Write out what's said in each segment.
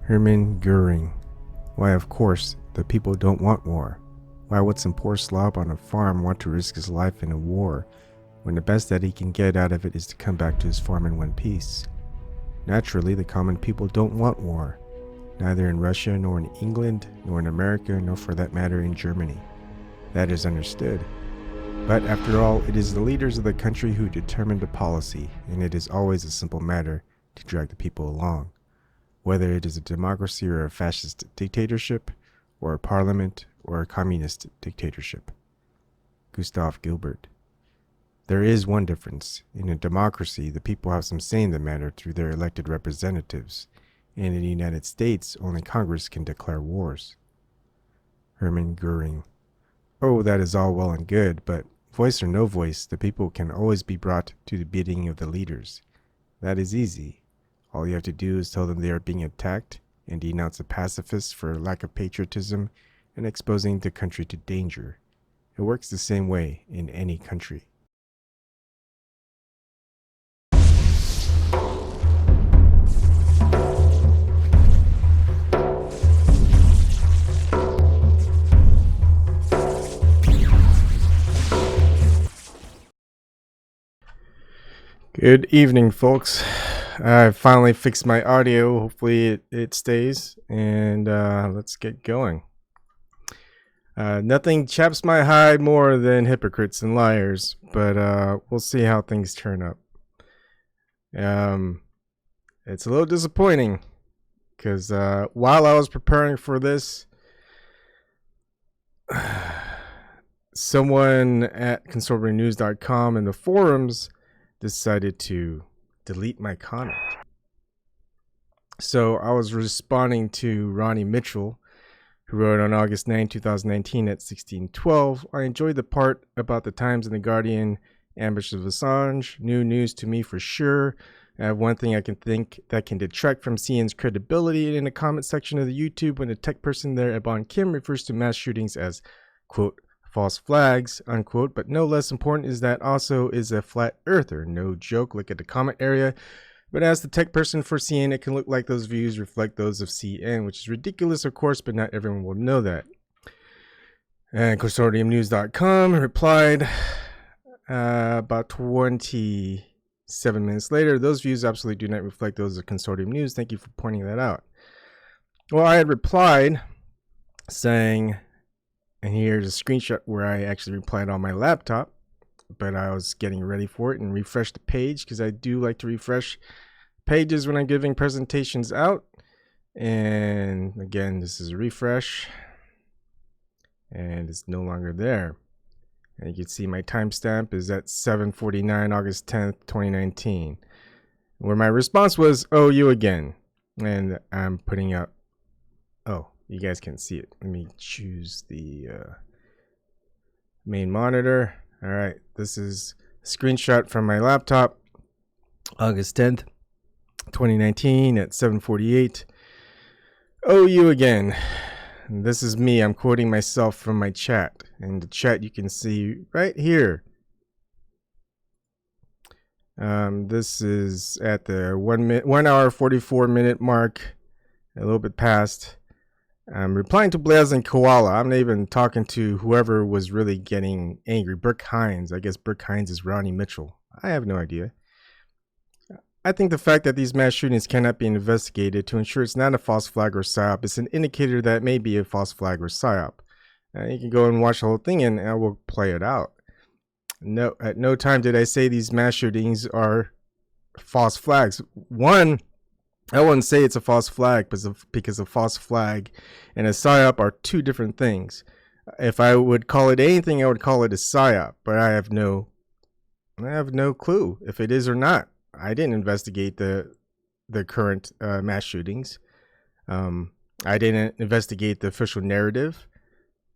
Hermann Göring. Why, of course, the people don't want war. Why would some poor slob on a farm want to risk his life in a war, when the best that he can get out of it is to come back to his farm in one piece? Naturally, the common people don't want war, neither in Russia, nor in England, nor in America, nor for that matter in Germany. That is understood. But after all, it is the leaders of the country who determine the policy, and it is always a simple matter to drag the people along. Whether it is a democracy or a fascist dictatorship, or a parliament, or a communist dictatorship. Gustave Gilbert. There is one difference. In a democracy, the people have some say in the matter through their elected representatives, and in the United States, only Congress can declare wars. Hermann Göring. Oh, that is all well and good, but voice or no voice, the people can always be brought to the bidding of the leaders. That is easy. All you have to do is tell them they are being attacked and denounce the pacifists for lack of patriotism and exposing the country to danger. It works the same way in any country. Good evening, folks. I finally fixed my audio. Hopefully it stays, and let's get going. Nothing chaps my hide more than hypocrites and liars, but we'll see how things turn up. It's a little disappointing because while I was preparing for this, someone at conservativnews.com in the forums decided to delete my comment. So I was responding to Ronnie Mitchell, who wrote on August 9, 2019 at 16:12, I enjoyed the part about the Times and the Guardian ambush of Assange. New news to me for sure. I have one thing I can think that can detract from CN's credibility in the comment section of the YouTube when the tech person there, Ebon Kim, refers to mass shootings as, quote, false flags, unquote, but no less important is that also is a flat earther. No joke, look at the comment area. But as the tech person for CN, it can look like those views reflect those of CN, which is ridiculous, of course, but not everyone will know that. And consortiumnews.com replied about 27 minutes later, those views absolutely do not reflect those of Consortium News. Thank you for pointing that out. Well, I had replied saying, and here's a screenshot where I actually replied on my laptop, but I was getting ready for it and refreshed the page because I do like to refresh pages when I'm giving presentations out. And again, this is a refresh and it's no longer there. And you can see my timestamp is at 7:49 August 10th, 2019, where my response was, oh, you again. And I'm putting out, oh, you guys can see it. Let me choose the main monitor. All right, this is a screenshot from my laptop, August 10th, 2019 at 7:48. Oh, you again. And this is me. I'm quoting myself from my chat. And the chat you can see right here. This is at the 1 hour 44 minute mark, a little bit past. I'm replying to Blaze and Koala. I'm not even talking to whoever was really getting angry. Brooke Hines. I guess Brooke Hines is Ronnie Mitchell. I have no idea. I think the fact that these mass shootings cannot be investigated to ensure it's not a false flag or PSYOP is an indicator that it may be a false flag or PSYOP. You can go and watch the whole thing and I will play it out. No, at no time did I say these mass shootings are false flags. One, I wouldn't say it's a false flag because a false flag and a PSYOP are two different things. If I would call it anything, I would call it a PSYOP, but I have no clue if it is or not. I didn't investigate the current mass shootings. I didn't investigate the official narrative.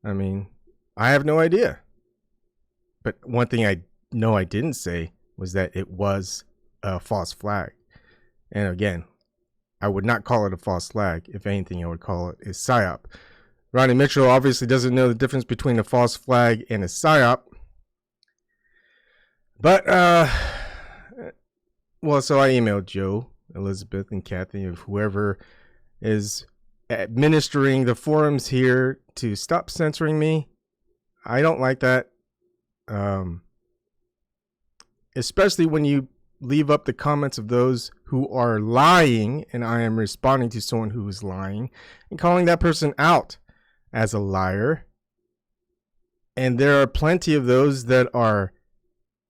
I mean, I have no idea. But one thing I know I didn't say was that it was a false flag. And again, I would not call it a false flag. If anything, I would call it a PSYOP. Ronnie Mitchell obviously doesn't know the difference between a false flag and a PSYOP. But, well, so I emailed Joe, Elizabeth, and Kathy, of whoever is administering the forums here to stop censoring me. I don't like that. Especially when you leave up the comments of those who are lying, and I am responding to someone who is lying and calling that person out as a liar. And there are plenty of those that are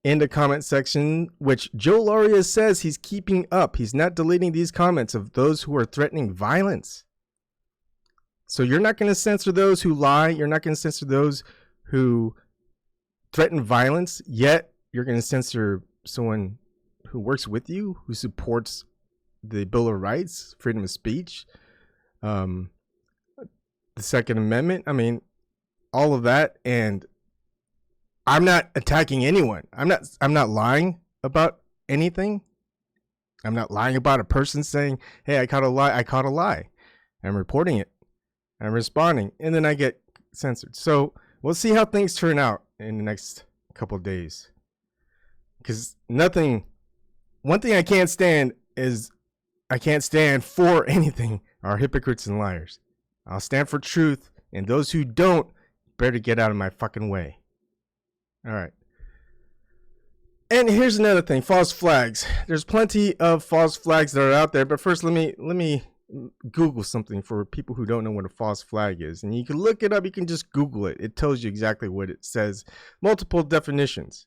in the comment section, which Joe Lauria says he's keeping up. He's not deleting these comments of those who are threatening violence. So you're not going to censor those who lie. You're not going to censor those who threaten violence, yet you're going to censor someone who works with you, who supports the Bill of Rights, freedom of speech, the Second Amendment. I mean, all of that. And I'm not attacking anyone. I'm not lying about anything. I'm not lying about a person saying, hey, I caught a lie. I caught a lie. I'm reporting it. I'm responding. And then I get censored. So we'll see how things turn out in the next couple of days. Because one thing I can't stand is I can't stand for anything are hypocrites and liars. I'll stand for truth, and those who don't better get out of my fucking way. All right. And here's another thing, false flags. There's plenty of false flags that are out there, but first let me Google something for people who don't know what a false flag is. And you can look it up, you can just Google it. It tells you exactly what it says. Multiple definitions.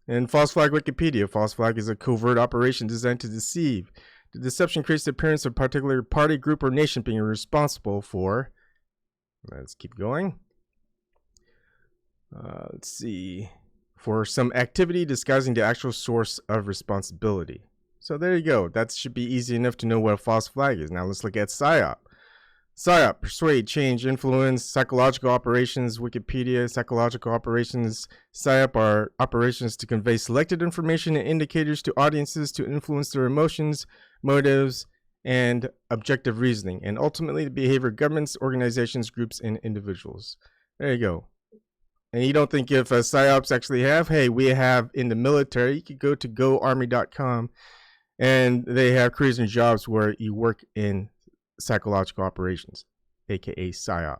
In false flag Wikipedia, false flag is a covert operation designed to deceive. The deception creates the appearance of a particular party, group, or nation being responsible for, let's keep going. Let's see, for some activity disguising the actual source of responsibility. So there you go. That should be easy enough to know what a false flag is. Now let's look at PSYOP. PSYOP, persuade, change, influence, psychological operations, Wikipedia, psychological operations. PSYOP are operations to convey selected information and indicators to audiences to influence their emotions, motives, and objective reasoning, and ultimately the behavior of governments, organizations, groups, and individuals. There you go. And you don't think if PSYOPs actually have, hey, we have in the military, you could go to goarmy.com and they have careers and jobs where you work in psychological operations, aka PSYOP.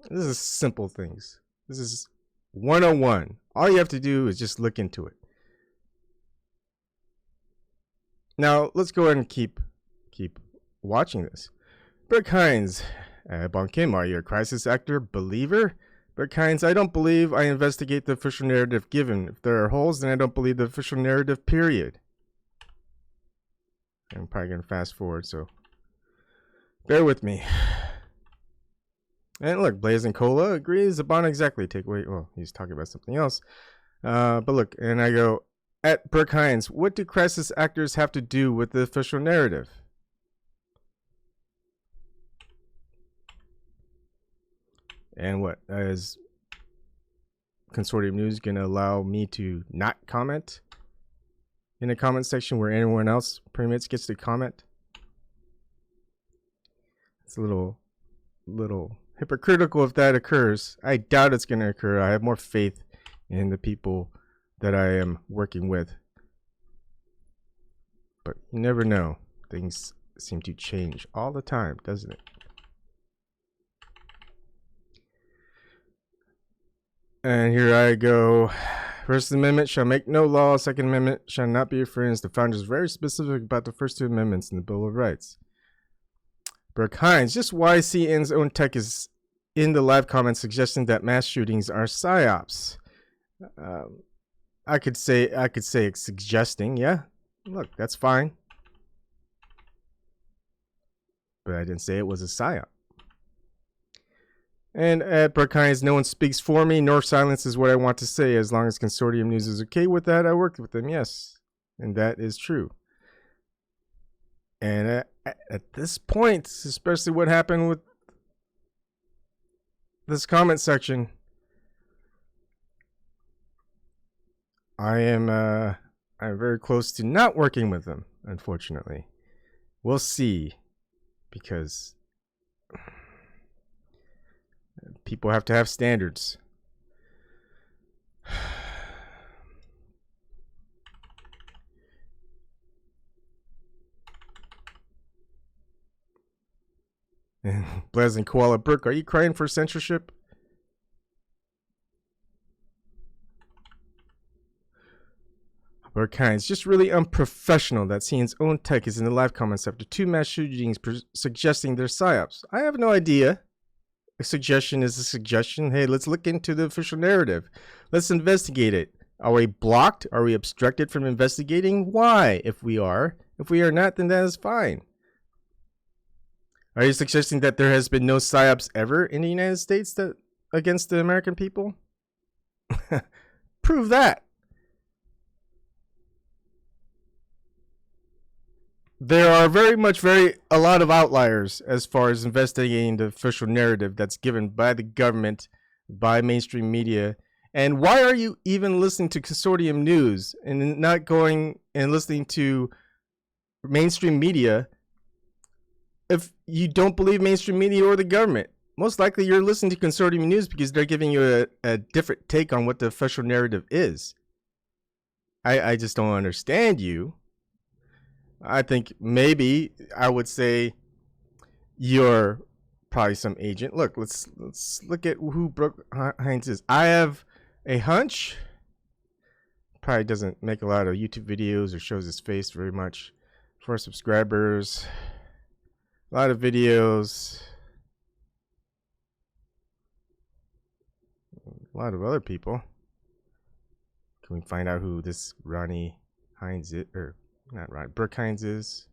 This is simple things. This is 101. All you have to do is just look into it. Now let's go ahead and keep watching this. Brooke Hines, Bonkim, are you a crisis actor believer? Brooke Hines, I don't believe. I investigate the official narrative given. If there are holes, then I don't believe the official narrative, period. I'm probably going to fast forward, so bear with me. And look, Blazing Cola agrees. Zabon exactly take away. Oh, he's talking about something else. But look, and I go, at Brooke Hines, what do crisis actors have to do with the official narrative? And what is Consortium News going to allow me to not comment in the comment section where anyone else pretty much gets to comment? It's a little hypocritical if that occurs. I doubt it's going to occur. I have more faith in the people that I am working with. But you never know. Things seem to change all the time, doesn't it? And here I go. First Amendment shall make no law. Second Amendment shall not be infringed. The founders are very specific about the first two amendments in the Bill of Rights. Brooke Hines, just why CN's own tech is in the live comments suggesting that mass shootings are PSYOPs. I could say it's suggesting, yeah. Look, that's fine. But I didn't say it was a PSYOP. And at Brooke Hines, no one speaks for me, nor silence is what I want to say. As long as Consortium News is okay with that, I worked with them, yes. And that is true. And at this point, especially what happened with this comment section, I'm very close to not working with them, unfortunately. We'll see, because people have to have standards. Blaz and Koala Brook, are you crying for censorship? It's just really unprofessional that CN's own tech is in the live comments after 2 mass shootings suggesting they're PSYOPs. I have no idea. A suggestion is a suggestion. Hey, let's look into the official narrative. Let's investigate it. Are we blocked? Are we obstructed from investigating? Why? If we are not, then that is fine. Are you suggesting that there has been no PSYOPs ever in the United States that against the American people? Prove that. There are a lot of outliers as far as investigating the official narrative that's given by the government, by mainstream media. And why are you even listening to consortium news and not going and listening to mainstream media if you don't believe mainstream media or the government? Most likely you're listening to consortium news because they're giving you a different take on what the official narrative is. I just don't understand you. I think maybe I would say you're probably some agent. Look, let's look at who Brooke Hines is. I have a hunch. Probably doesn't make a lot of YouTube videos or shows his face very much. 4 subscribers. A lot of videos. A lot of other people. Can we find out who this Ronnie Hines is? Or not Ronnie, Brooke Hines is.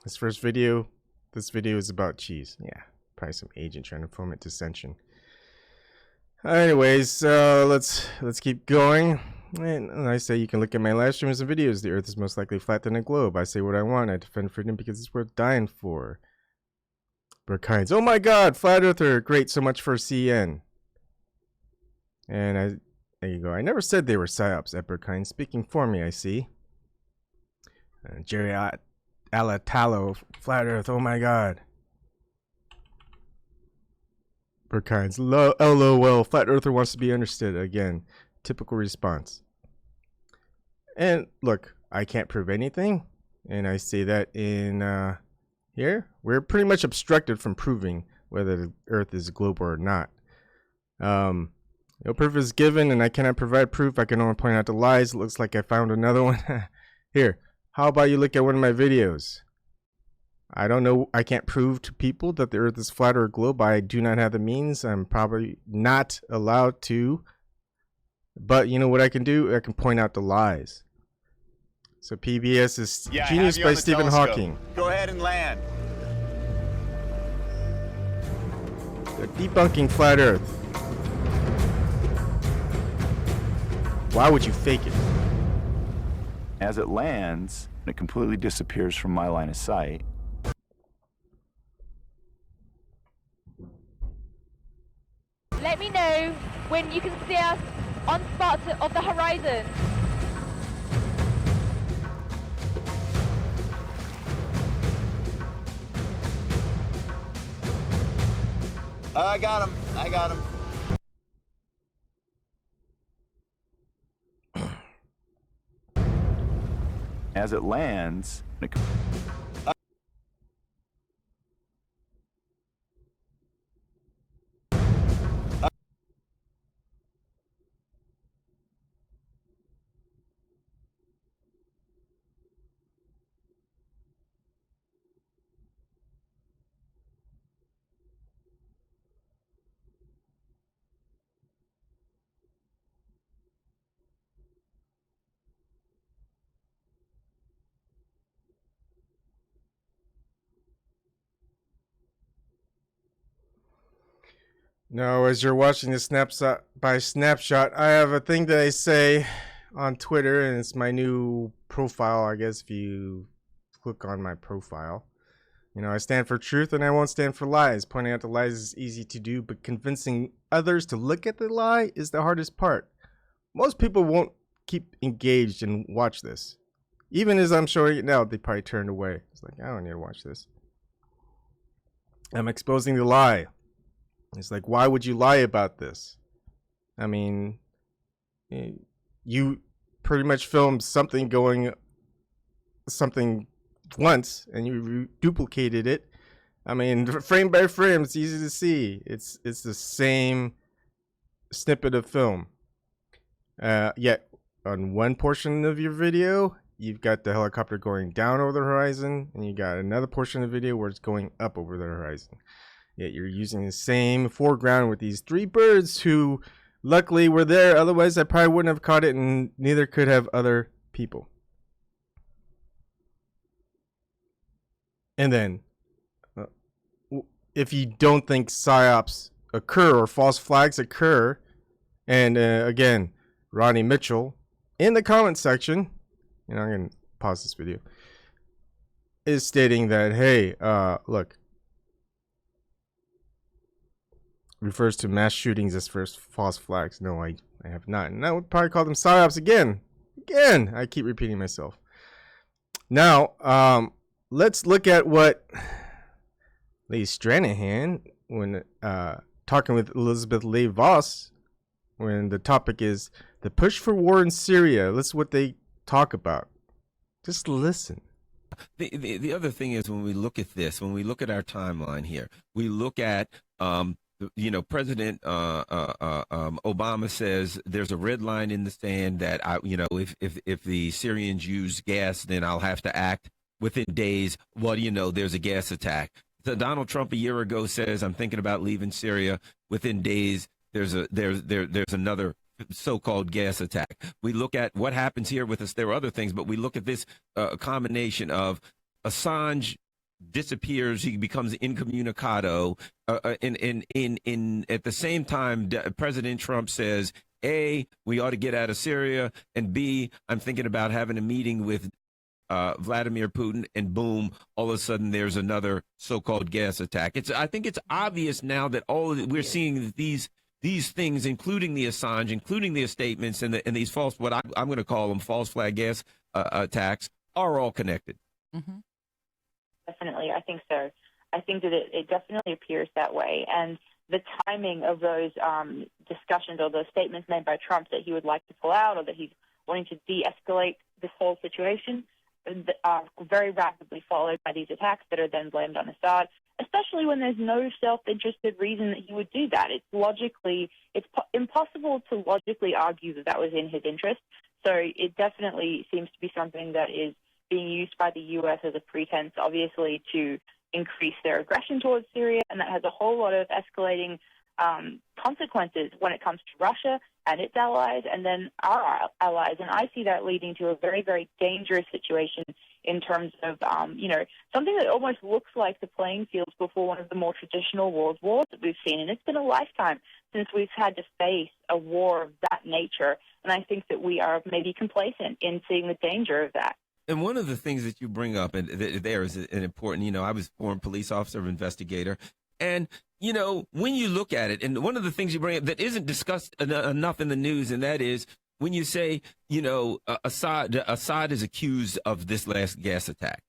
This video is about cheese. Yeah, probably some agent trying to foment dissension. Anyways, let's keep going. And I say you can look at my live streams and videos. The earth is most likely flat than a globe. I say what I want. I defend freedom because it's worth dying for. Brooke Hines. Oh my god, flat earther. Great, so much for CN. And there you go. I never said they were PSYOPs at Brooke Hines. Speaking for me, I see. Jerry Alatalo, flat earth. Oh my god. Brooke Hines. LOL. Flat earther wants to be understood. Again, typical response. And look, I can't prove anything. And I say that in here. We're pretty much obstructed from proving whether the earth is a globe or not. No proof is given, and I cannot provide proof. I can only point out the lies. It looks like I found another one. Here, how about you look at one of my videos? I don't know. I can't prove to people that the earth is flat or a globe. I do not have the means. I'm probably not allowed to. But you know what I can do? I can point out the lies. So PBS is Genius by Stephen Hawking. Go ahead and land. They're debunking flat earth. Why would you fake it? As it lands, it completely disappears from my line of sight. Let me know when you can see us on spots of the horizon. I got him. I got him. As it lands, No, as you're watching this snapshot by snapshot, I have a thing that I say on Twitter, and it's my new profile, I guess, if you click on my profile. You know, I stand for truth and I won't stand for lies. Pointing out the lies is easy to do, but convincing others to look at the lie is the hardest part. Most people won't keep engaged and watch this. Even as I'm showing it now, they probably turned away. It's like, I don't need to watch this. I'm exposing the lie. It's like, why would you lie about this? I mean, you pretty much filmed something once, and you duplicated it. I mean, frame by frame, it's easy to see. It's the same snippet of film. Yet on one portion of your video, you've got the helicopter going down over the horizon, and you got another portion of the video where it's going up over the horizon. Yet you're using the same foreground with these three birds who luckily were there. Otherwise, I probably wouldn't have caught it, and neither could have other people. And then, if you don't think PSYOPs occur or false flags occur, and again, Ronnie Mitchell in the comment section, and I'm going to pause this video, is stating that, hey, look, refers to mass shootings as first false flags. No, I have not. And I would probably call them PSYOPs again. Again, I keep repeating myself. Now, let's look at what Lee Stranahan, when talking with Elizabeth Leigh Voss, when the topic is the push for war in Syria. Listen what they talk about. Just listen. The other thing is, when we look at this, when we look at our timeline here, we look at President Obama says there's a red line in the sand that if the Syrians use gas, then I'll have to act within days. Well, there's a gas attack. So Donald Trump a year ago says, I'm thinking about leaving Syria. Within days, there's another so-called gas attack. We look at what happens here with us. There are other things, but we look at this combination of Assange disappears, he becomes incommunicado, in at the same time President Trump says, A, we ought to get out of Syria, and B, I'm thinking about having a meeting with Vladimir Putin, and boom, all of a sudden there's another so-called gas attack. I think it's obvious now that we're seeing these things, including the Assange, including the statements, and these false, what I'm going to call them false flag gas attacks, are all connected. Mm-hmm. Definitely, I think so. I think that it definitely appears that way. And the timing of those discussions or those statements made by Trump that he would like to pull out, or that he's wanting to de-escalate this whole situation, are very rapidly followed by these attacks that are then blamed on Assad, especially when there's no self-interested reason that he would do that. It's impossible to logically argue that was in his interest. So it definitely seems to be something that is being used by the U.S. as a pretense, obviously, to increase their aggression towards Syria, and that has a whole lot of escalating consequences when it comes to Russia and its allies, and then our allies. And I see that leading to a very, very dangerous situation in terms of, something that almost looks like the playing fields before one of the more traditional world wars that we've seen. And it's been a lifetime since we've had to face a war of that nature. And I think that we are maybe complacent in seeing the danger of that. And one of the things that you bring up, and there is an important, I was a former police officer, investigator, and, when you look at it, and one of the things you bring up that isn't discussed enough in the news, and that is when you say, Assad is accused of this last gas attack.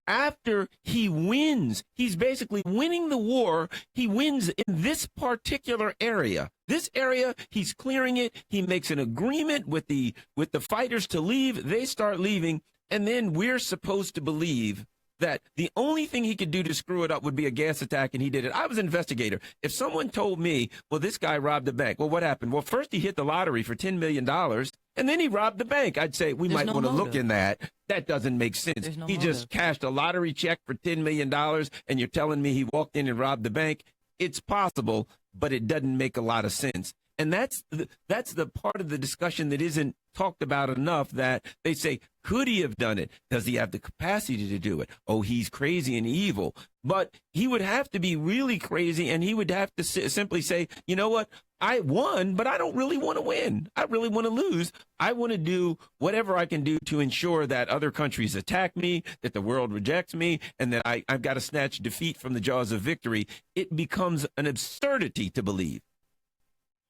After he wins, he's basically winning the war. He wins in this particular area. This area, he's clearing it. He makes an agreement with the fighters to leave. They start leaving. And then we're supposed to believe that the only thing he could do to screw it up would be a gas attack, and he did it. I was an investigator. If someone told me, well, this guy robbed a bank, well, what happened? Well, first he hit the lottery for $10 million, and then he robbed the bank. I'd say we might want to look in that. That doesn't make sense. He just cashed a lottery check for $10 million, and you're telling me he walked in and robbed the bank? It's possible, but it doesn't make a lot of sense. And that's the part of the discussion that isn't talked about enough, that they say, could he have done it? Does he have the capacity to do it? Oh, he's crazy and evil. But he would have to be really crazy, and he would have to simply say, you know what? I won, but I don't really want to win. I really want to lose. I want to do whatever I can do to ensure that other countries attack me, that the world rejects me, and that I've got to snatch defeat from the jaws of victory. It becomes an absurdity to believe.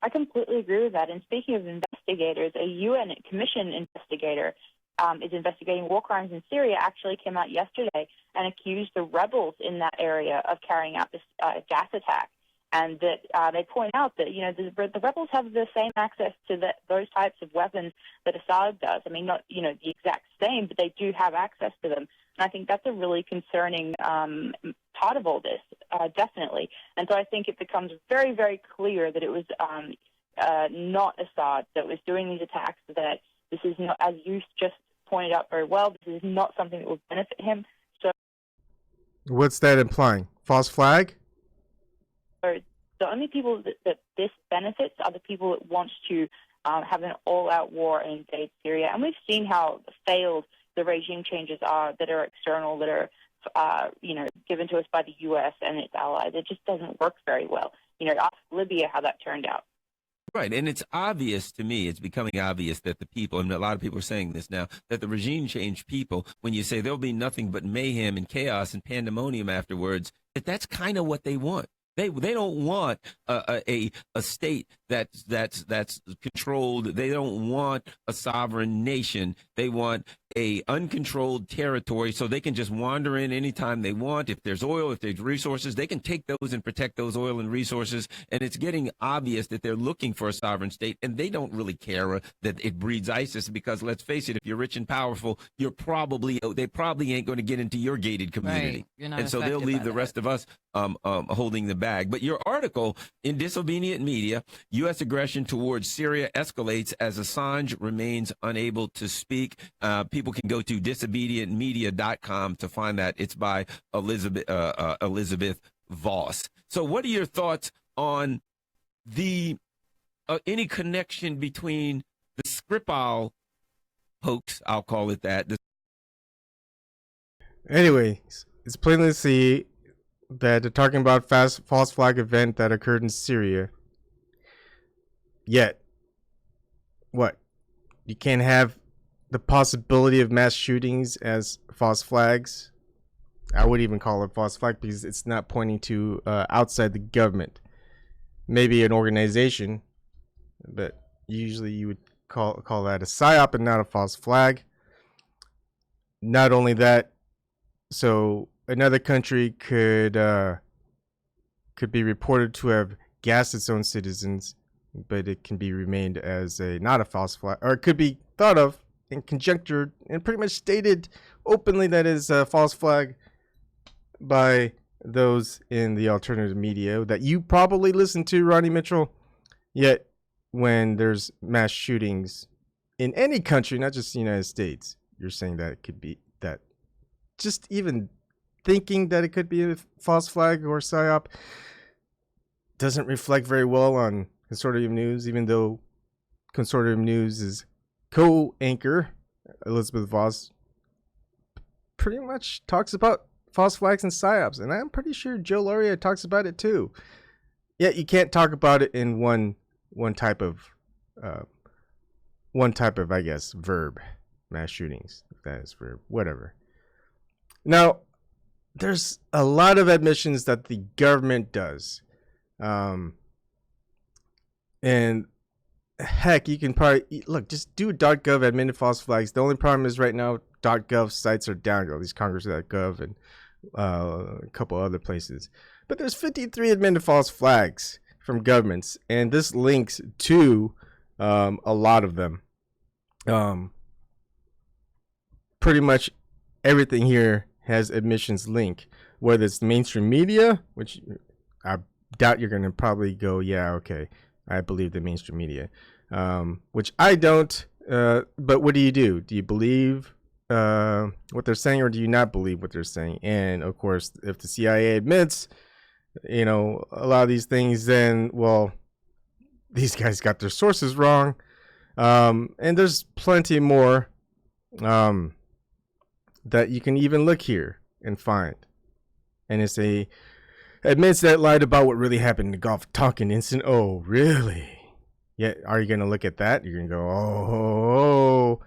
I completely agree with that. And speaking of investigators, a UN commission investigator is investigating war crimes in Syria, actually came out yesterday and accused the rebels in that area of carrying out this gas attack. and that they point out that the rebels have the same access to those types of weapons that Assad does. I mean, not the exact same, but they do have access to them. And I think that's a really concerning part of all this, definitely. And so I think it becomes very, very clear that it was not Assad that was doing these attacks, that this is not, as you just pointed out very well, this is not something that will benefit him. So what's that implying? False flag? The only people that this benefits are the people that want to have an all-out war and invade Syria. And we've seen how failed the regime changes are that are external, that are given to us by the U.S. and its allies. It just doesn't work very well. Ask Libya how that turned out. Right. And it's obvious to me, it's becoming obvious that the people, and a lot of people are saying this now, that the regime change people, when you say there'll be nothing but mayhem and chaos and pandemonium afterwards, that's kind of what they want. They don't want a state that's controlled. They don't want a sovereign nation. They want a uncontrolled territory so they can just wander in anytime they want. If there's oil, if there's resources, they can take those and protect those oil and resources. And it's getting obvious that they're looking for a sovereign state, and they don't really care that it breeds ISIS, because let's face it, if you're rich and powerful, they probably ain't going to get into your gated community. Right. And so they'll leave the rest of us holding the bag. But your article in Disobedient Media, U.S. aggression towards Syria escalates as Assange remains unable to speak. People can go to disobedientmedia.com to find that. It's by Elizabeth Voss. So what are your thoughts on the any connection between the Skripal hoax, I'll call it that. Anyway, it's plainly to see that they're talking about false flag event that occurred in Syria. Yet, what? You can't have the possibility of mass shootings as false flags. I would even call it false flag because it's not pointing to outside the government. Maybe an organization, but usually you would call that a PSYOP and not a false flag. Not only that, so another country could be reported to have gassed its own citizens, but it can be remained as not a false flag, or it could be thought of and conjectured and pretty much stated openly that is a false flag by those in the alternative media that you probably listen to, Ronnie Mitchell. Yet when there's mass shootings in any country, not just the United States, you're saying that it could be that. Just even thinking that it could be a false flag or PSYOP doesn't reflect very well on Consortium News, even though Consortium News is co-anchor Elizabeth Voss pretty much talks about false flags and PSYOPs, and I'm pretty sure Joe Lauria talks about it too. Yet you can't talk about it in one type of I guess verb, mass shootings, if that is verb, whatever. Now, there's a lot of admissions that the government does, and heck, you can probably look, just do .gov admitted false flags. The only problem is right now .gov sites are down, at least Congress.gov and a couple other places. But there's 53 admitted false flags from governments, and this links to a lot of them. Pretty much everything here has admissions link, whether it's mainstream media, which I doubt you're going to probably go, yeah, okay, I believe the mainstream media, which I don't. But what do? Do you believe what they're saying, or do you not believe what they're saying? And of course, if the CIA admits, a lot of these things, then, well, these guys got their sources wrong. And there's plenty more that you can even look here and find. And it's admits that lied about what really happened in the Gulf Tonkin incident. Oh, really? Yeah, are you going to look at that? You're going to go, oh.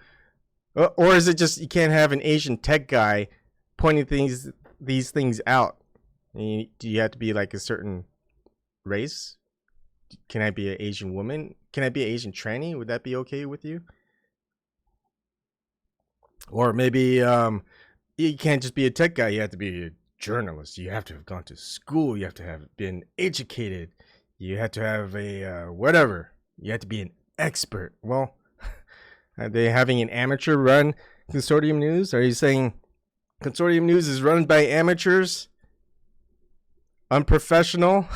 Or is it just you can't have an Asian tech guy pointing these things out? Do you have to be like a certain race? Can I be an Asian woman? Can I be an Asian tranny? Would that be okay with you? Or maybe you can't just be a tech guy. You have to be journalist. You have to have gone to school. You have to have been educated. You have to have a whatever. You have to be an expert. Well, are they having an amateur run Consortium News? Are you saying Consortium News is run by amateurs? Unprofessional?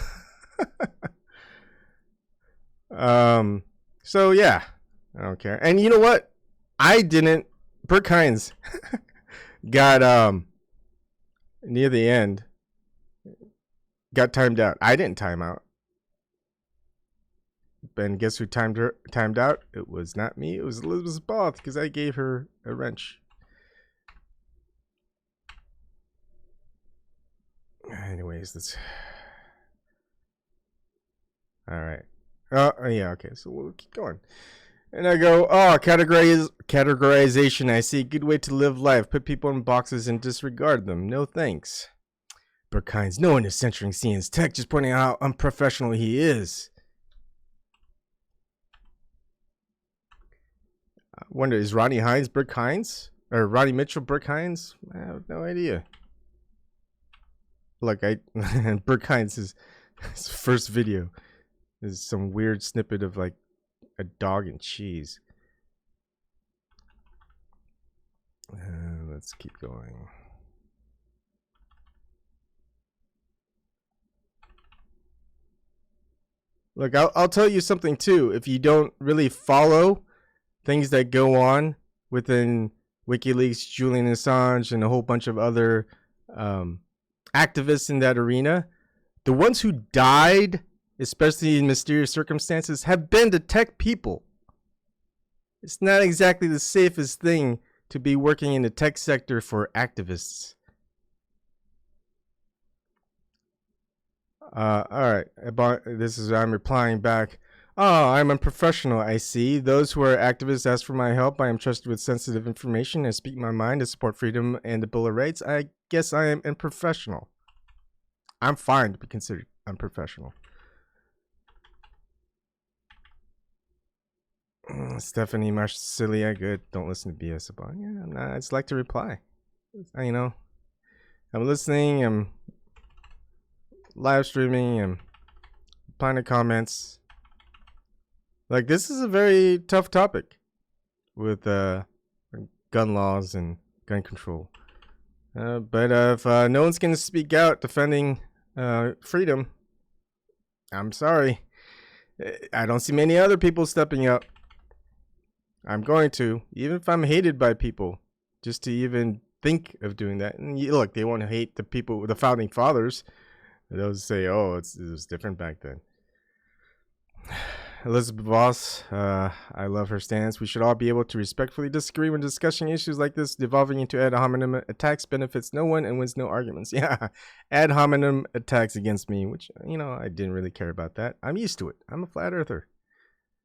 So yeah, I don't care. And you know what? I didn't. Brooke Hines got near the end got timed out. I didn't time out. And guess who timed out? It was not me. It was Elizabeth Both, because I gave her a wrench. Anyways, let's. All right. Oh yeah. Okay. So we'll keep going. And I go, categorization. I see a good way to live life. Put people in boxes and disregard them. No thanks. Brooke Hines, no one is censoring CN's tech, just pointing out how unprofessional he is. I wonder, is Ronnie Hines Brooke Hines? Or Ronnie Mitchell Brooke Hines? I have no idea. Look, Brooke Hines' his first video is some weird snippet of like a dog and cheese. Let's keep going. Look, I'll tell you something too. If you don't really follow things that go on within WikiLeaks, Julian Assange, and a whole bunch of other activists in that arena, the ones who died, especially in mysterious circumstances, have been the tech people. It's not exactly the safest thing to be working in the tech sector for activists. All right. I'm replying back. Oh, I'm unprofessional, I see. Those who are activists ask for my help. I am trusted with sensitive information. I speak my mind. I support freedom and the Bill of Rights. I guess I am unprofessional. I'm fine to be considered unprofessional. Stephanie Marcilia, good. Don't listen to BS about. Yeah, I just like to reply. I'm listening. I'm live streaming. I'm replying to comments. Like, this is a very tough topic with gun laws and gun control. But if no one's going to speak out defending freedom, I'm sorry. I don't see many other people stepping up. I'm going to, even if I'm hated by people, just to even think of doing that. And look, they won't hate the people, the founding fathers. They'll say, oh, it was different back then. Elizabeth Voss, I love her stance. We should all be able to respectfully disagree when discussing issues like this. Devolving into ad hominem attacks benefits no one and wins no arguments. Yeah, ad hominem attacks against me, which, I didn't really care about that. I'm used to it. I'm a flat earther.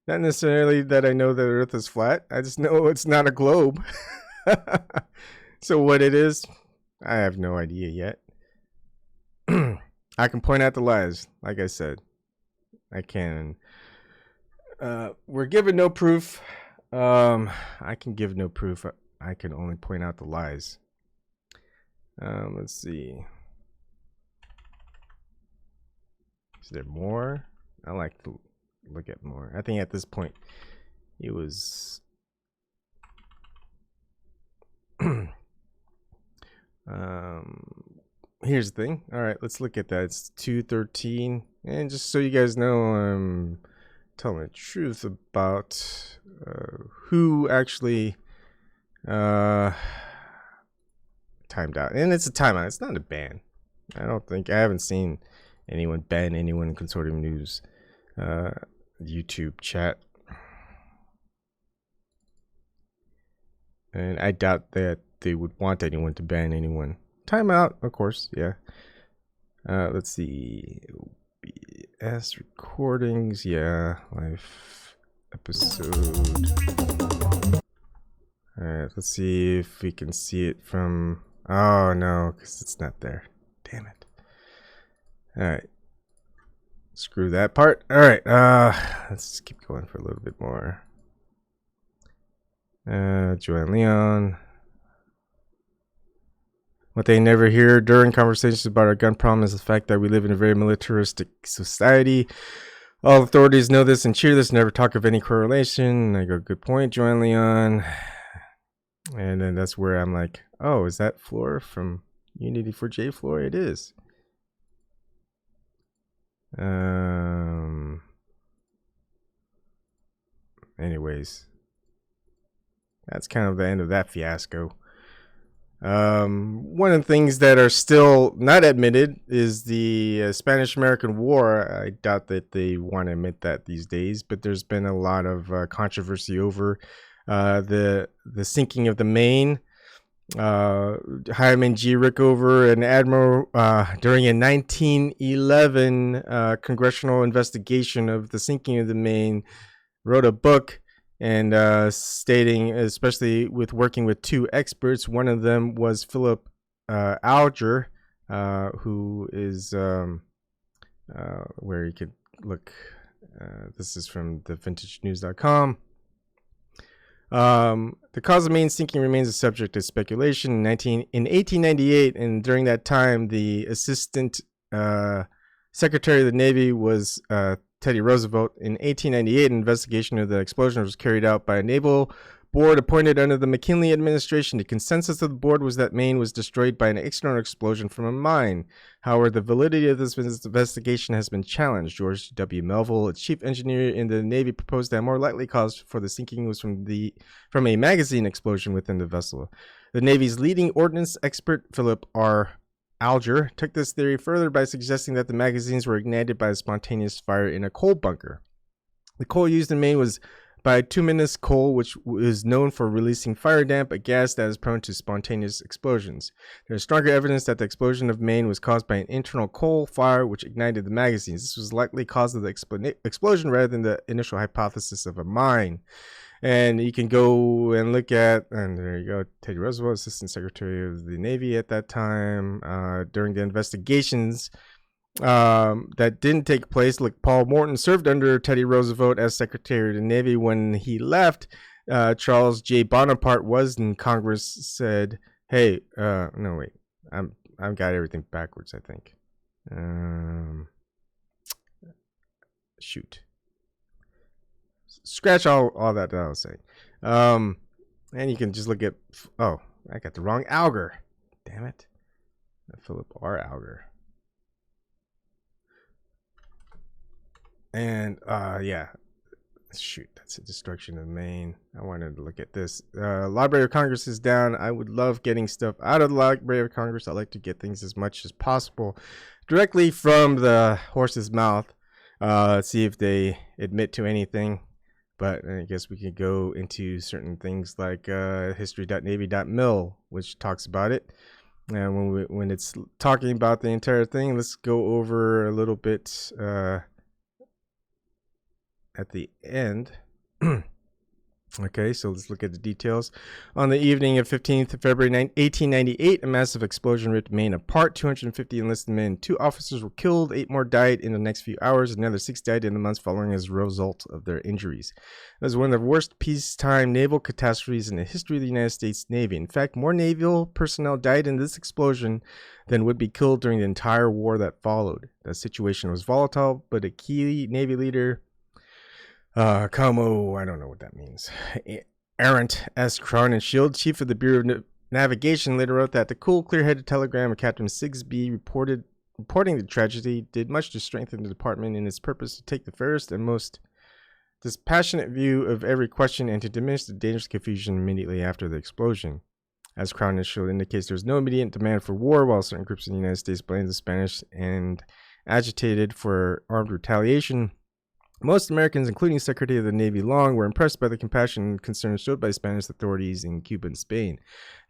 Not necessarily that I know that Earth is flat. I just know it's not a globe. So what it is, I have no idea yet. I can point out the lies, like I said. I can. We're given no proof. I can give no proof. I can only point out the lies. Let's see. Is there more? I like to look at more. I think at this point it was here's the thing. All right, let's look at that. It's 213, and just so you guys know, I'm telling the truth about who actually timed out. And it's a timeout. It's not a ban. I haven't seen anyone ban anyone in Consortium News YouTube chat. And I doubt that they would want anyone to ban anyone. Timeout, of course, yeah. Let's see. OBS recordings, yeah. Live episode. Alright, let's see if we can see it from. Oh no, because it's not there. Damn it. Alright. Screw that part. Alright, let's just keep going for a little bit more. Joanne Leon. What they never hear during conversations about our gun problem is the fact that we live in a very militaristic society. All authorities know this and cheer this, never talk of any correlation. And I go, good point, Joanne Leon. And then that's where I'm like, oh, is that Floor from Unity for J Floor? It is. Anyways, that's kind of the end of that fiasco. One of the things that are still not admitted is the Spanish-American War. I doubt that they want to admit that these days, but there's been a lot of controversy over the sinking of the Maine. Hyman G. Rickover, an admiral, during a 1911 congressional investigation of the sinking of the Maine, wrote a book and stating, especially with working with two experts, one of them was Philip Alger, who is where you could look. This is from thevintagenews.com. The cause of Maine sinking remains a subject of speculation. In 1898, and during that time, the assistant secretary of the Navy was Teddy Roosevelt. In 1898, an investigation of the explosion was carried out by a naval board appointed under the McKinley administration. The consensus of the board was that Maine was destroyed by an external explosion from a mine. However, the validity of this investigation has been challenged. George W. Melville, a chief engineer in the Navy, proposed that a more likely cause for the sinking was from a magazine explosion within the vessel. The Navy's leading ordnance expert, Philip R. Alger, took this theory further by suggesting that the magazines were ignited by a spontaneous fire in a coal bunker. The coal used in Maine was bituminous coal, which is known for releasing fire damp, a gas that is prone to spontaneous explosions. There is stronger evidence that the explosion of Maine was caused by an internal coal fire which ignited the magazines. This was likely cause of the explosion rather than the initial hypothesis of a mine. And you can go and look at, and there you go, Teddy Roosevelt, Assistant Secretary of the Navy at that time, during the investigations that didn't take place. Look, Paul Morton served under Teddy Roosevelt as Secretary of the Navy. When he left, Charles J. Bonaparte was in Congress, said, hey, no, wait, I've got everything backwards, I think. Shoot. Scratch all that I was saying. And you can just look at, oh, I got the wrong Alger. Damn it. Philip R. Alger. And yeah, shoot, that's a destruction of Maine. I wanted to look at this. Library of Congress is down. I would love getting stuff out of the Library of Congress. I like to get things as much as possible directly from the horse's mouth. See if they admit to anything. But I guess we could go into certain things like history.navy.mil, which talks about it. And when it's talking about the entire thing, let's go over a little bit at the end. Okay, so let's look at the details. On the evening of 15th February 1898, a massive explosion ripped Maine apart. 250 enlisted men, 2 officers were killed, 8 more died in the next few hours, another 6 died in the months following as a result of their injuries. It was one of the worst peacetime naval catastrophes in the history of the United States Navy. In fact, more naval personnel died in this explosion than would be killed during the entire war that followed. The situation was volatile, but a key Navy leader, Como, I don't know what that means. Errant S. Crowninshield, chief of the Bureau of Navigation, later wrote that the cool, clear-headed telegram of Captain Sigsbee reporting the tragedy did much to strengthen the department in its purpose to take the fairest and most dispassionate view of every question and to diminish the dangerous confusion immediately after the explosion. As Crowninshield indicates, there was no immediate demand for war, while certain groups in the United States blamed the Spanish and agitated for armed retaliation. Most Americans, including Secretary of the Navy Long, were impressed by the compassion and concern showed by Spanish authorities in Cuba and Spain.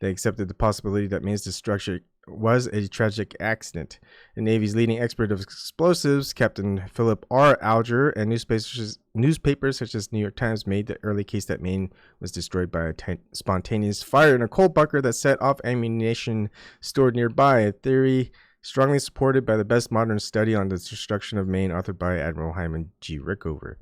They accepted the possibility that Maine's destruction was a tragic accident. The Navy's leading expert of explosives, Captain Philip R. Alger, and newspapers such as New York Times made the early case that Maine was destroyed by a spontaneous fire in a coal bunker that set off ammunition stored nearby, a theory strongly supported by the best modern study on the destruction of Maine, authored by Admiral Hyman G. Rickover.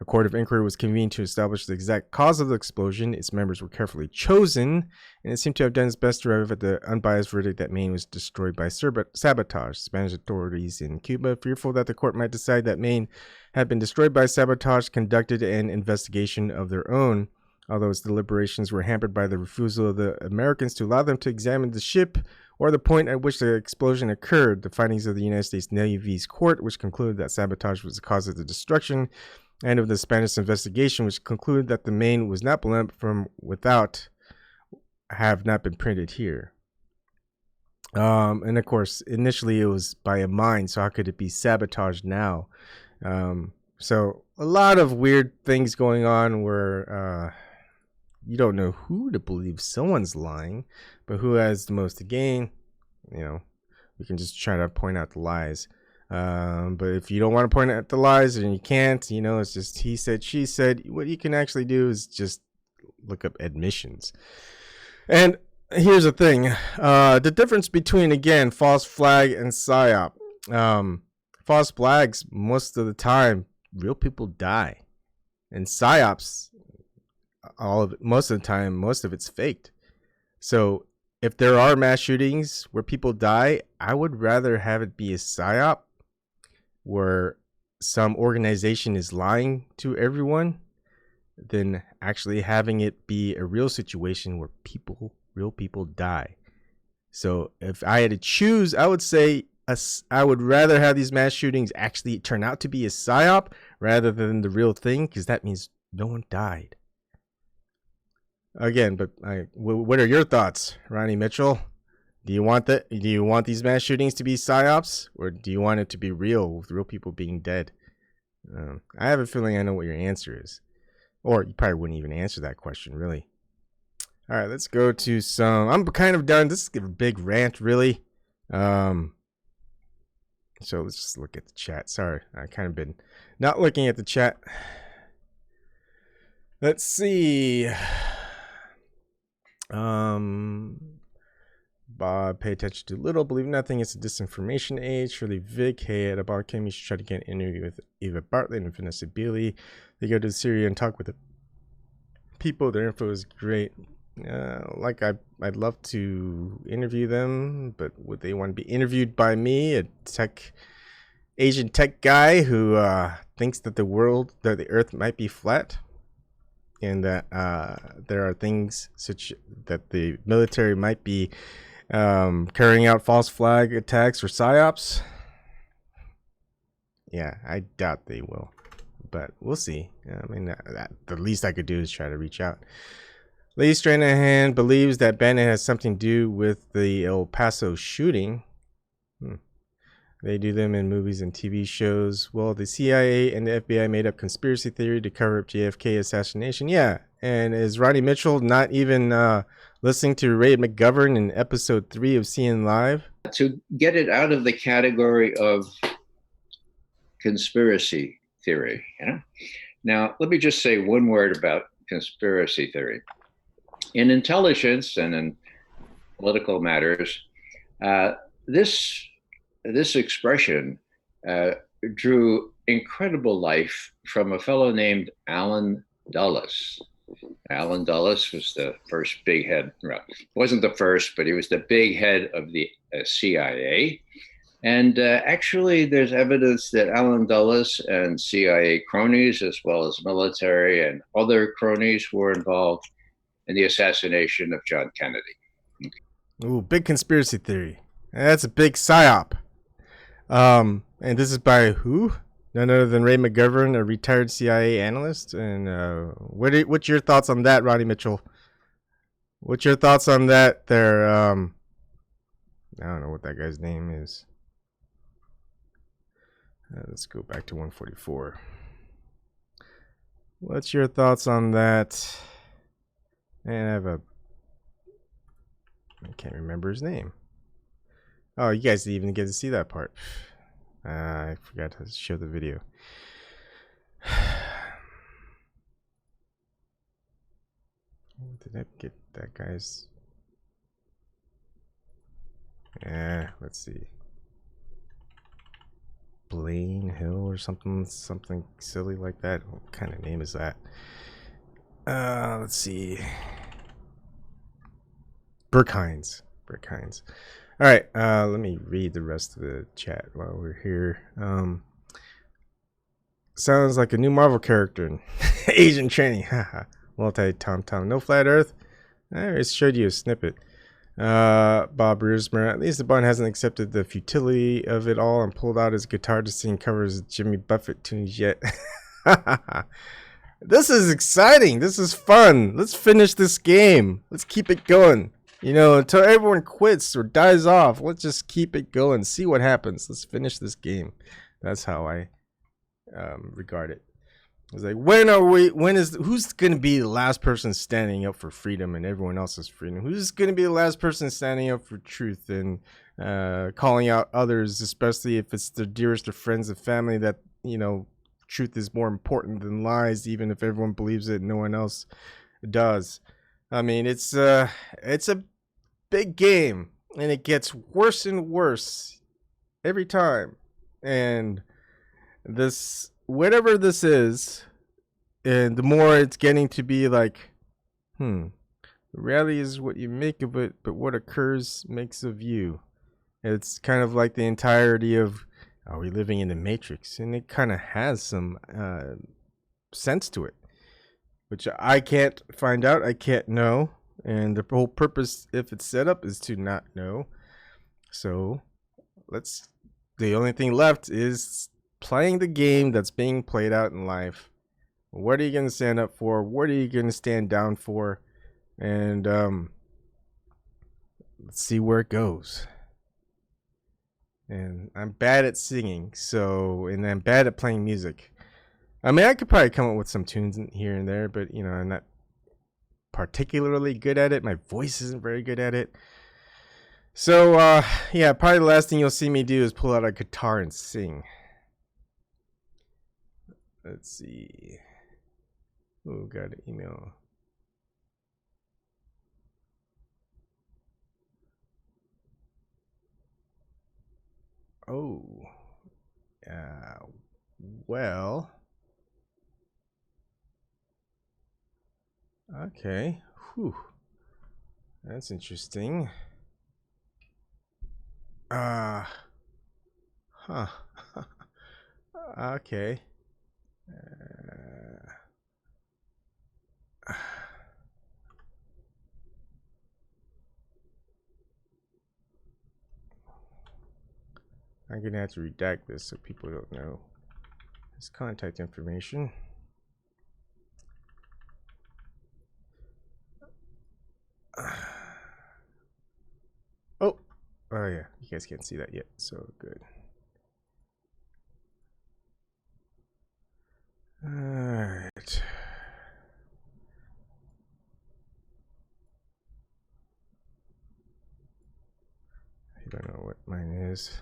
A court of inquiry was convened to establish the exact cause of the explosion. Its members were carefully chosen, and it seemed to have done its best to arrive at the unbiased verdict that Maine was destroyed by sabotage. Spanish authorities in Cuba, fearful that the court might decide that Maine had been destroyed by sabotage, conducted an investigation of their own. Although its deliberations were hampered by the refusal of the Americans to allow them to examine the ship or the point at which the explosion occurred, the findings of the United States Navy's court, which concluded that sabotage was the cause of the destruction, and of the Spanish investigation, which concluded that the Maine was not blown up from without, have not been printed here. And of course, initially it was by a mine, so how could it be sabotaged now? So a lot of weird things going on where you don't know who to believe. Someone's lying, but who has the most to gain? You know, we can just try to point out the lies. But if you don't want to point out the lies and you can't, you know, it's just he said, she said. What you can actually do is just look up admissions. And here's the thing. The difference between, again, false flag and PSYOP. False flags, most of the time, real people die. And PSYOPs, most of the time, most of it's faked. So if there are mass shootings where people die, I would rather have it be a PSYOP where some organization is lying to everyone than actually having it be a real situation where real people die. So if I had to choose, I would say I would rather have these mass shootings actually turn out to be a PSYOP rather than the real thing, because that means no one died. Again, but what are your thoughts, Ronnie Mitchell? Do you want these mass shootings to be PSYOPs, or do you want it to be real, with real people being dead? I have a feeling I know what your answer is, or you probably wouldn't even answer that question, really. All right, let's go to some. I'm kind of done. This is a big rant, really. So let's just look at the chat. Sorry, I kind of been not looking at the chat. Let's see. Bob, pay attention to little, believe nothing. It's a disinformation age. Surely Vic, hey, at a bar came, you should try to get an interview with Eva Bartlett and Vanessa Beeley. They go to Syria and talk with the people. Their info is great. I'd love to interview them, but would they want to be interviewed by me, a Asian tech guy who thinks that the earth might be flat? And that there are things such that the military might be carrying out false flag attacks or PSYOPs. Yeah, I doubt they will, but we'll see. I mean, the least I could do is try to reach out. Lee Stranahan believes that Bannon has something to do with the El Paso shooting. They do them in movies and TV shows. Well, the CIA and the FBI made up conspiracy theory to cover up JFK assassination. Yeah, and is Ronnie Mitchell not even listening to Ray McGovern in episode 3 of CNN Live? To get it out of the category of conspiracy theory, you know? Now, let me just say one word about conspiracy theory. In intelligence and in political matters, this expression drew incredible life from a fellow named Allen Dulles. Allen Dulles was the first big head, well, wasn't the first, but he was the big head of the CIA. And actually, there's evidence that Allen Dulles and CIA cronies, as well as military and other cronies, were involved in the assassination of John Kennedy. Ooh, big conspiracy theory. That's a big PSYOP. And this is by who? None other than Ray McGovern, a retired CIA analyst. And what's your thoughts on that, Ronnie Mitchell? What's your thoughts on that there? I don't know what that guy's name is. Let's go back to 144. What's your thoughts on that? And I can't remember his name. Oh, you guys didn't even get to see that part. I forgot to show the video. Did I get that guy's? Let's see. Blaine Hill or something silly like that. What kind of name is that? Let's see. Burkhines. All right, let me read the rest of the chat while we're here. Sounds like a new Marvel character in Agent Training. Multi-tom-tom. No flat Earth? I just showed you a snippet. Bob Rismer. At least the Bond hasn't accepted the futility of it all and pulled out his guitar to sing covers of Jimmy Buffett tunes yet. This is exciting. This is fun. Let's finish this game. Let's keep it going. You know, until everyone quits or dies off, let's just keep it going. See what happens. Let's finish this game. That's how I regard it. It's like, who's going to be the last person standing up for freedom and everyone else's freedom? Who's going to be the last person standing up for truth and calling out others, especially if it's the dearest of friends and family, that, you know, truth is more important than lies, even if everyone believes it and no one else does. I mean, it's a big game, and it gets worse and worse every time. And this, whatever this is, and the more it's getting to be like, the reality is what you make of it, but what occurs makes of you. It's kind of like the entirety of, are we living in the Matrix? And it kind of has some sense to it, which I can't find out. I can't know. And the whole purpose, if it's set up, is to not know. So the only thing left is playing the game that's being played out in life. What are you going to stand up for? What are you going to stand down for? And let's see where it goes. And I'm bad at singing, and I'm bad at playing music. I mean, I could probably come up with some tunes here and there, but, you know, I'm not particularly good at it. My voice isn't very good at it. So, yeah, probably the last thing you'll see me do is pull out a guitar and sing. Let's see. Oh, got an email. Oh, well, okay, whew, that's interesting. Okay. I'm gonna have to redact this so people don't know his contact information. Oh yeah, you guys can't see that yet, so good. All right. I don't know what mine is.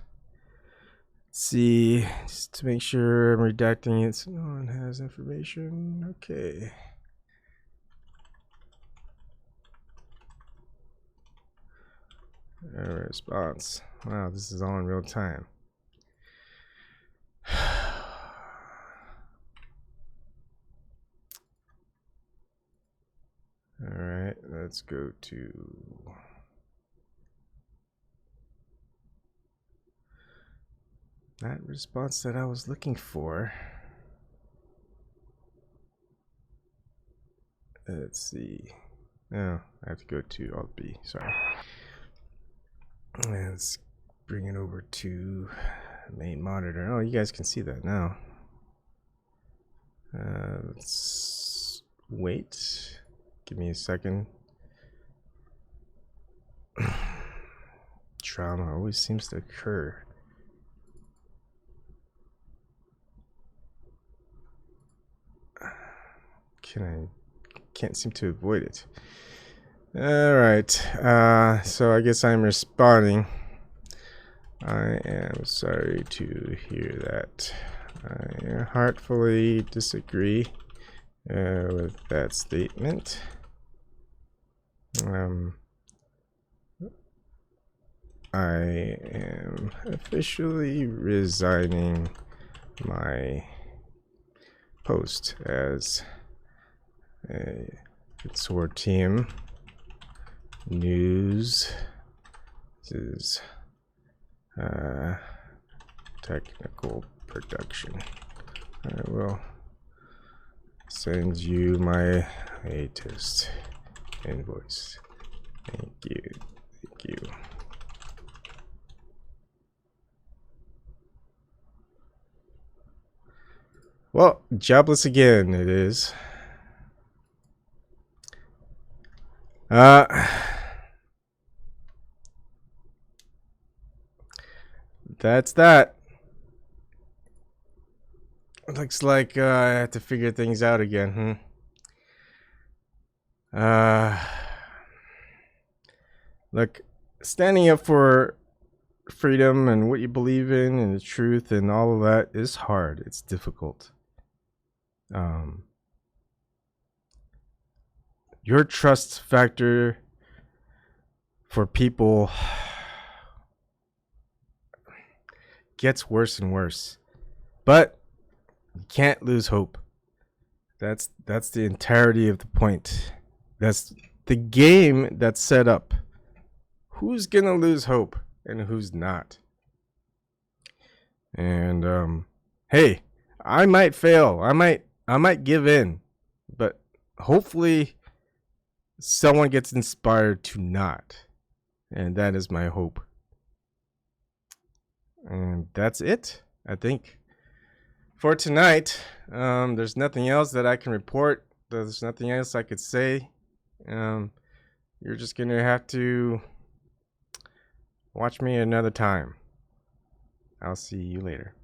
Let's see, just to make sure I'm redacting it so no one has information. Okay. Response. Wow, this is all in real time. All right, let's go to that response that I was looking for. Let's see. Oh, I have to go to Alt B. Sorry. Let's bring it over to main monitor. Oh, you guys can see that now. Let's wait. Give me a second. Trauma always seems to occur. Can't seem to avoid it. All right, so I guess I'm responding. I am sorry to hear that. I heartfully disagree with that statement. I am officially resigning my post as a consortium news. This is technical production. I will send you my latest invoice. Thank you. Thank you. Well, jobless again it is. That's that. Looks like I have to figure things out again, Look, standing up for freedom and what you believe in and the truth and all of that is hard. It's difficult. Your trust factor for people gets worse and worse, but you can't lose hope. That's the entirety of the point. That's the game that's set up. Who's gonna lose hope and who's not? And hey, I might fail. I might give in, but hopefully someone gets inspired to not. And that is my hope. And that's it, I think, for tonight. There's nothing else that I can report. There's nothing else I could say. You're just going to have to watch me another time. I'll see you later.